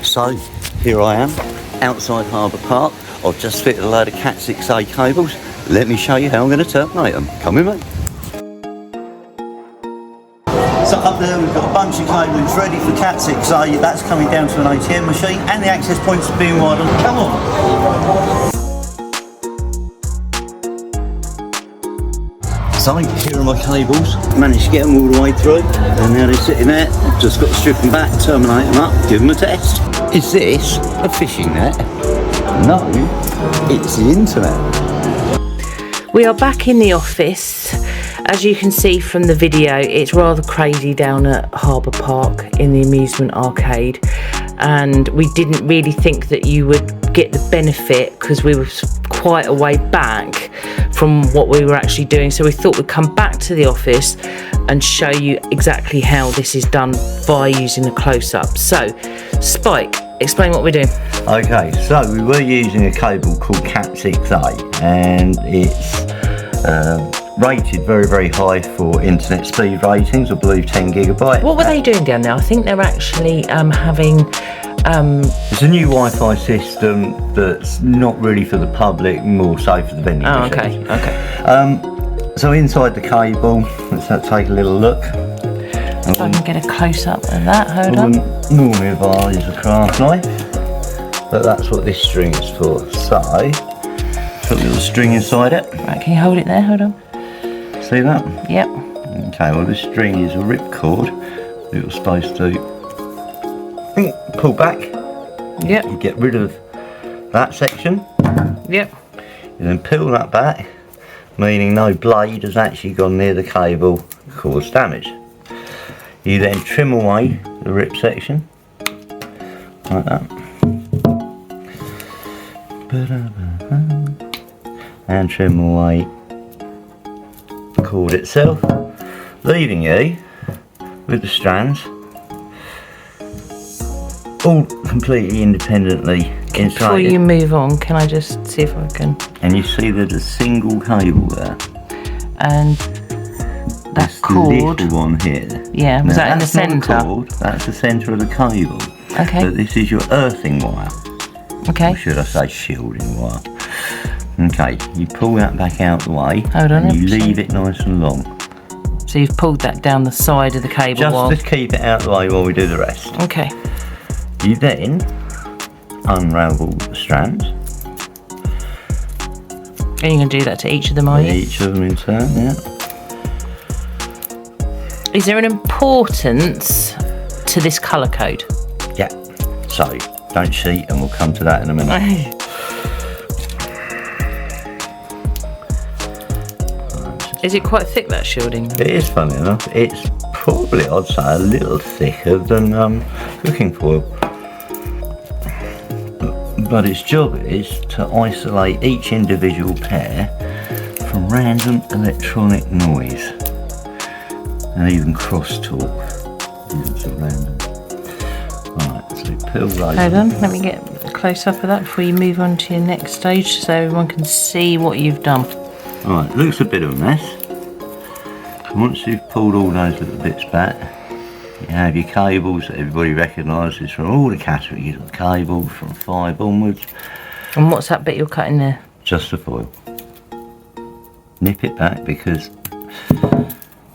So here I am outside Harbour Park. I've just fitted a load of CAT6A cables. Let me show you how I'm going to terminate them. Come with me. So up there we've got a bunch of cables ready for CAT6A. That's coming down to an ATM machine and the access points are being wired on. Come on. So here are my cables. Managed to get them all the way through and now they're sitting there. I've just got to strip them back, terminate them up, give them a test. Is this a fishing net? No, it's the internet. We are back in the office. As you can see from the video, it's rather crazy down at Harbour Park in the amusement arcade, and we didn't really think that you would get the benefit because we were quite a way back from what we were actually doing. So we thought we'd come back to the office and show you exactly how this is done via using a close-up. So Spike, explain what we're doing. Okay, so we were using a cable called CAT6A and it's rated very high for internet speed ratings, I believe 10 gigabyte. What were they doing down there? I think they're actually having it's a new Wi-Fi system that's not really for the public, more so for the vending machines. Okay. So inside the cable, let's take a little look. If I can get a close-up of that, hold on. Normally advise a craft knife, but that's what this string is for. So, put a little string inside it. Right, can you hold it there? Hold on. See that? Yep. Okay, well this string is a ripcord. It was supposed to pull back. Yep. You get rid of that section. Yep. You then peel that back, meaning no blade has actually gone near the cable, caused damage. You then trim away the rip section, like that. And trim away the cord itself, leaving you with the strands all completely independently insulated. Before you move on, can I just see if I can? And you see there's a single cable there. And that this cord. little one here. Yeah, was that in the centre? That's the centre of the cable. Okay. But this is your earthing wire. Okay. Or should I say shielding wire? Okay, you pull that back out the way. Hold on. And you leave it nice and long. So you've pulled that down the side of the cable Just to keep it out the way while we do the rest. Okay. You then unravel the strands. And you're going to do that to each of them, are you? Each of them in turn, yeah. Is there an importance to this colour code? Yeah. So, don't cheat and we'll come to that in a minute. Is it quite thick, that shielding? It is, funny enough. It's probably, I'd say, a little thicker than cooking foil. But its job is to isolate each individual pair from random electronic noise and even crosstalk isn't so random. Alright, so peel those. Hold on, let me get a close up of that before you move on to your next stage so everyone can see what you've done. Alright, looks a bit of a mess. Once you've pulled all those little bits back, you have your cables that everybody recognises from all the categories of cables from 5 onwards. And what's that bit you're cutting there? Just the foil. Nip it back because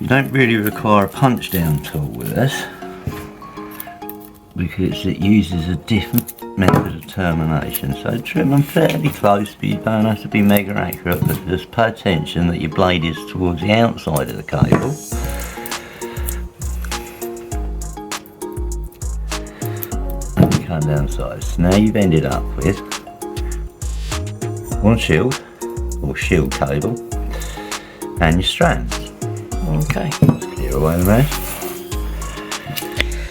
you don't really require a punch down tool with this because it uses a different method of termination. So trim them fairly close, but you don't have to be mega accurate, but just pay attention that your blade is towards the outside of the cable. And you come down sides. So now you've ended up with one shield or shield cable and your strands. Okay. Let's clear away the rest.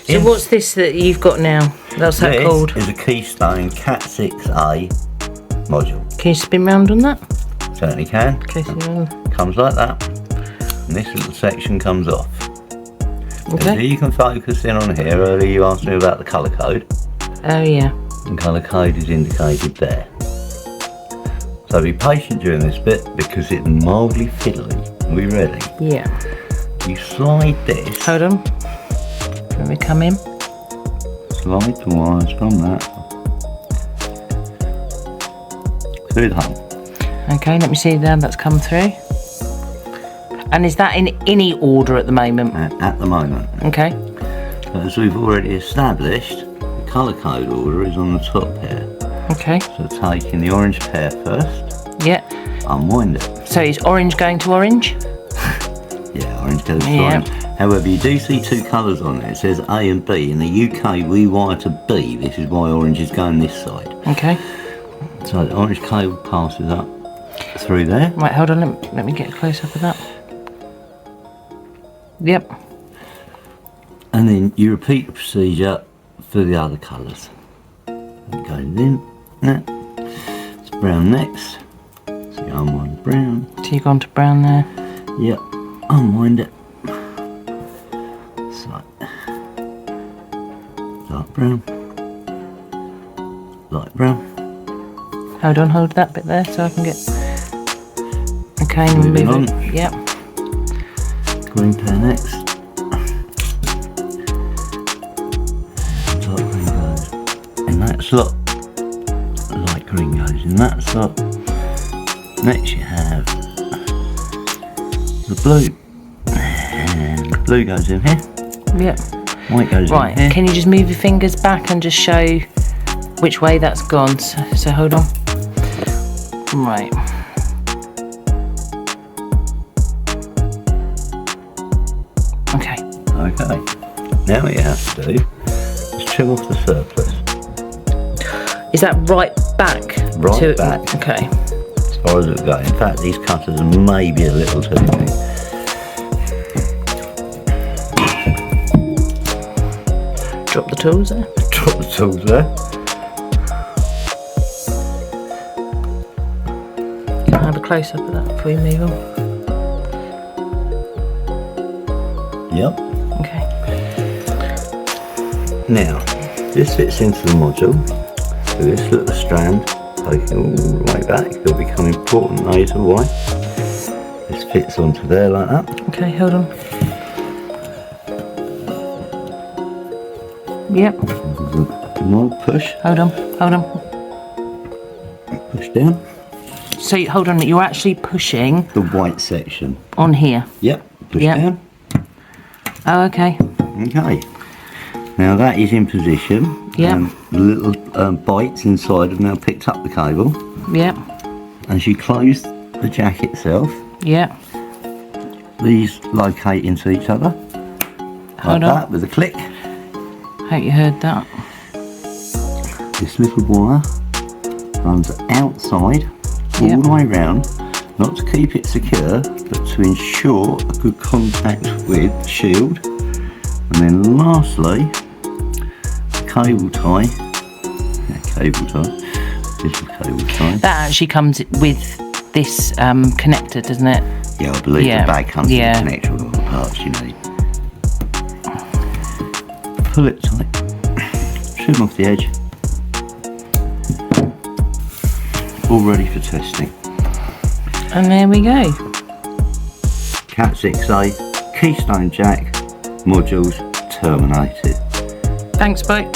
So what's this that you've got now? That's that called? This is a Keystone CAT6A module. Can you spin round on that? Certainly can. Okay, so Comes like that. And this little section comes off. okay. So you can focus in on here. Earlier you asked me about the colour code. Oh yeah. And colour code is indicated there. So be patient during this bit because it's mildly fiddly. Are we ready? Yeah. You slide this. Hold on. Let me come in. slide the wires from that through the hole. Okay, let me see then, that's come through. And is that in any order at the moment? At the moment. Okay. As we've already established, the colour code order is on the top pair. Okay. So taking the orange pair first, Yeah. unwind it. So is orange going to orange? Yeah, orange goes to Yeah. orange. However, you do see two colours on there. It says A and B. In the UK, we wire to B. This is why orange is going this side. Okay. So the orange cable passes up through there. Right, hold on, let me get a close up of that. Yep. And then you repeat the procedure for the other colours. It goes in. It's brown next. So you unwind brown. So you've gone to brown there. Yep. Unwind it. So dark brown. Light brown. Hold on, hold that bit there so I can get. Okay, Moving move on. it. Yep. Green pair next. Dark green goes in that slot. Light green goes in that slot. Next you have the blue. And blue goes in here. Yep. White goes in Right, here. can you just move your fingers back and just show which way that's gone? So hold on. Right. Okay. Okay. Now what you have to do is trim off the surplus. Is that right back? Right back. Okay. As far as it'll go. In fact, these cutters are maybe a little too big. Drop the tools there. Drop the tools there. Can I have a close up of that before you move on? Yep. Okay. Now, this fits into the module. So this little strand, taking all the way back, it'll become important later why. This fits onto there like that. Okay, hold on. Yep. More push, Hold on. push down. So hold on, you're actually pushing The white section. on here. Yep, push Yep. down. Oh, okay. Okay. Now that is in position. Yep. The little bites inside have now picked up the cable. Yep. As you close the jack itself, Yep. these locate into each other. Hold like on. that with a click. Hope you heard that. This little wire runs outside all Yep. the way round, not to keep it secure, but to ensure a good contact with the shield. And then lastly, cable tie. Little cable tie. That actually comes with this connector, doesn't it? Yeah, I believe Yeah. the bag comes Yeah. with a connector with all the parts you need. Pull it tight. Trim off the edge. All ready for testing. And there we go. CAT6A, Keystone jack, modules terminated. Thanks, Bo.